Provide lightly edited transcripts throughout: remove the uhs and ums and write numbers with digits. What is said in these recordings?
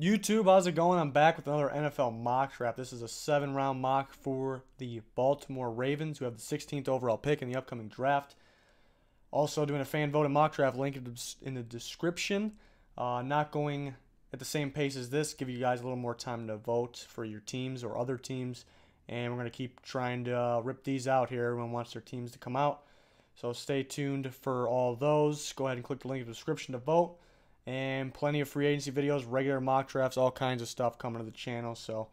YouTube, how's it going? I'm back with another NFL mock draft. This is a 7-round mock for the Baltimore Ravens, who have the 16th overall pick in the upcoming draft. Also doing a fan voted mock draft, link in the description. Not going at the same pace as this, give you guys a little more time to vote for your teams or other teams. And we're going to keep trying to rip these out here. Everyone wants their teams to come out. So stay tuned for all those. Go ahead and click the link in the description to vote. And plenty of free agency videos, regular mock drafts, all kinds of stuff coming to the channel. So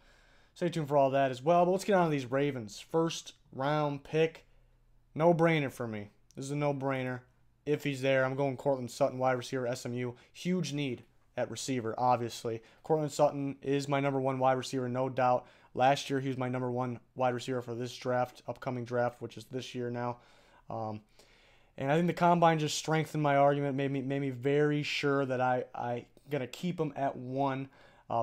stay tuned for all that as well. But let's get on to these Ravens. First round pick, no-brainer for me. This is a no-brainer. If he's there, I'm going Courtland Sutton, wide receiver, SMU. Huge need at receiver, obviously. Courtland Sutton is my #1 wide receiver, no doubt. Last year, he was my #1 wide receiver for this draft, upcoming draft, which is this year now. And I think the combine just strengthened my argument, made me very sure that I'm going to keep him at 1.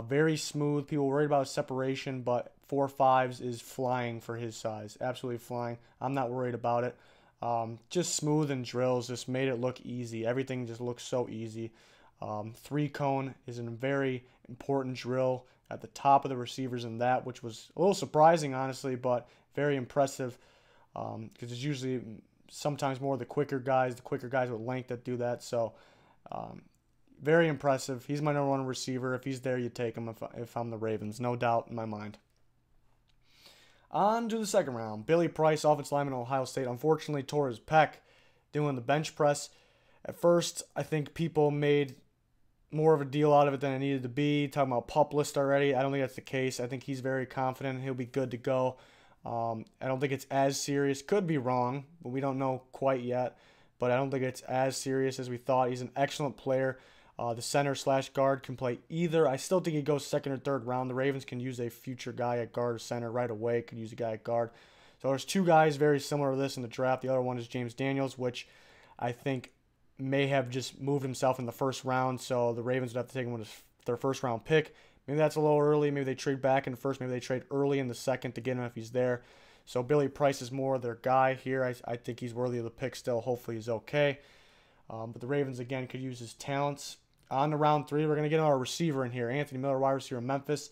Very smooth. People worried about his separation, but 4.5s is flying for his size. Absolutely flying. I'm not worried about it. Just smooth and drills just made it look easy. Everything just looks so easy. 3-cone is a very important drill at the top of the receivers in that, which was a little surprising, honestly, but very impressive because it's usually sometimes more the quicker guys with length that do that. So very impressive. He's my #1 receiver. If he's there, you take him if I'm the Ravens. No doubt in my mind. On to the second round. Billy Price, offensive lineman, Ohio State. Unfortunately, tore his pec doing the bench press. At first, I think people made more of a deal out of it than it needed to be. Talking about PUP list already. I don't think that's the case. I think he's very confident. He'll be good to go. I don't think it's as serious. Could be wrong, but we don't know quite yet. But I don't think it's as serious as we thought. He's an excellent player. The center/guard can play either. I still think he goes second or third round. The Ravens can use a future guy at guard or center right away. Could use a guy at guard. So there's 2 guys very similar to this in the draft. The other one is James Daniels, which I think may have just moved himself in the first round. So the Ravens would have to take him with their first round pick. Maybe that's a little early. Maybe they trade back in the first. Maybe they trade early in the second to get him if he's there. So Billy Price is more their guy here. I think he's worthy of the pick still. Hopefully he's okay. But the Ravens, again, could use his talents. On to round 3, we're going to get our receiver in here. Anthony Miller, wide receiver, Memphis.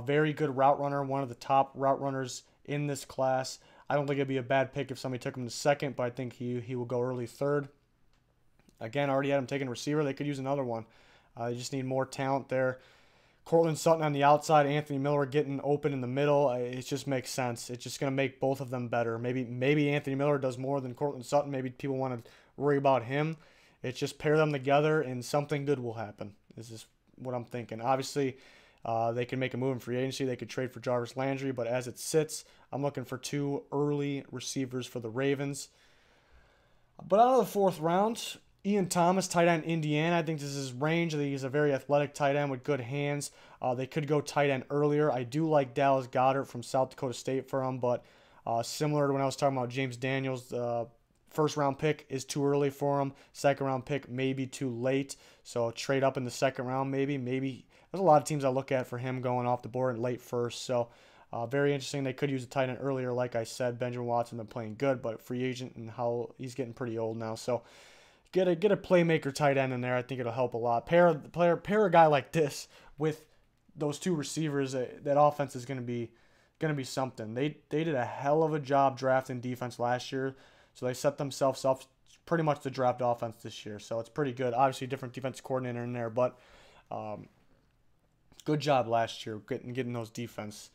Very good route runner. One of the top route runners in this class. I don't think it'd be a bad pick if somebody took him to second, but I think he will go early third. Again, already had him taking receiver. They could use another one. They just need more talent there. Courtland Sutton on the outside, Anthony Miller getting open in the middle. It just makes sense. It's just going to make both of them better. Maybe Anthony Miller does more than Courtland Sutton. Maybe people want to worry about him. It's just pair them together and something good will happen. This is what I'm thinking. Obviously, they can make a move in free agency. They could trade for Jarvis Landry, but as it sits, I'm looking for 2 early receivers for the Ravens. But out of the 4th round, Ian Thomas, tight end, Indiana. I think this is his range. I think he's a very athletic tight end with good hands. They could go tight end earlier. I do like Dallas Goedert from South Dakota State for him, but similar to when I was talking about James Daniels, first round pick is too early for him. Second round pick maybe too late. So trade up in the second round maybe. There's a lot of teams I look at for him going off the board in late first. So very interesting. They could use a tight end earlier. Like I said, Benjamin Watson been playing good, but free agent and how he's getting pretty old now. So get a playmaker tight end in there. I think it'll help a lot. Pair a guy like this with those 2 receivers. That offense is going to be something. They did a hell of a job drafting defense last year, so they set themselves up pretty much to draft offense this year. So it's pretty good. Obviously, different defense coordinator in there, but good job last year getting those defensive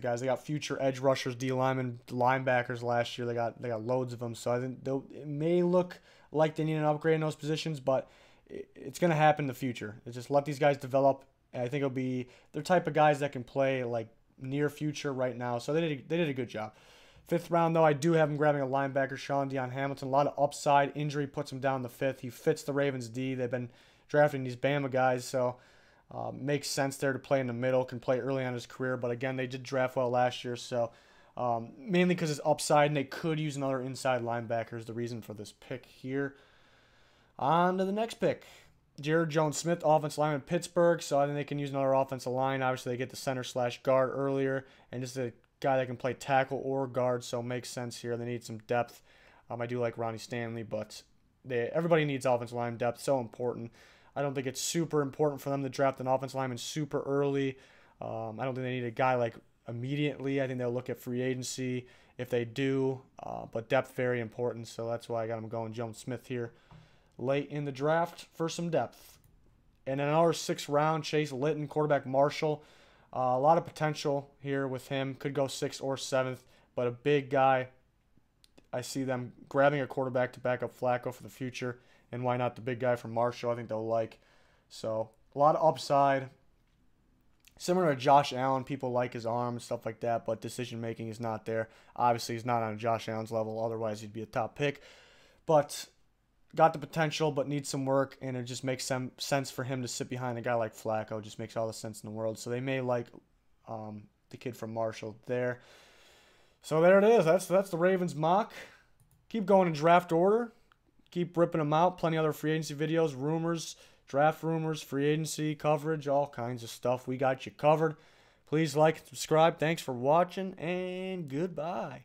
guys. They got future edge rushers, D linemen, linebackers last year. They got loads of them. So I think it may look like they need an upgrade in those positions, but it's going to happen in the future. It's just let these guys develop. And I think it'll be their type of guys that can play like near future right now. So they did a good job. 5th round, though, I do have him grabbing a linebacker, SHAUN Hamilton. A lot of upside. Injury puts him down in the 5th. He fits the Ravens D. They've been drafting these Bama guys, so makes sense there to play in the middle. Can play early on in his career, but again, they did draft well last year, so mainly because it's upside, and they could use another inside linebacker is the reason for this pick here. On to the next pick. Jared Jones-Smith, offensive lineman, Pittsburgh, so I think they can use another offensive line. Obviously, they get the center/guard earlier, and just a guy that can play tackle or guard, so it makes sense here. They need some depth. I do like Ronnie Stanley, but everybody needs offensive line depth, so important. I don't think it's super important for them to draft an offensive lineman super early. I don't think they need a guy like immediately. I think they'll look at free agency if they do, but depth very important, so that's why I got them going Jones Smith here late in the draft for some depth. And in our 6th round, Chase Litton, quarterback Marshall. A lot of potential here with him. Could go 6th or 7th, but a big guy. I see them grabbing a quarterback to back up Flacco for the future, and why not the big guy from Marshall? I think they'll like. So a lot of upside. Similar to Josh Allen, people like his arm and stuff like that, but decision-making is not there. Obviously, he's not on Josh Allen's level. Otherwise, he'd be a top pick. But got the potential, but needs some work, and it just makes some sense for him to sit behind a guy like Flacco. It just makes all the sense in the world. So they may like the kid from Marshall there. So there it is. That's the Ravens mock. Keep going in draft order. Keep ripping them out. Plenty of other free agency videos, rumors, draft rumors, free agency coverage, all kinds of stuff. We got you covered. Please like and subscribe. Thanks for watching, and goodbye.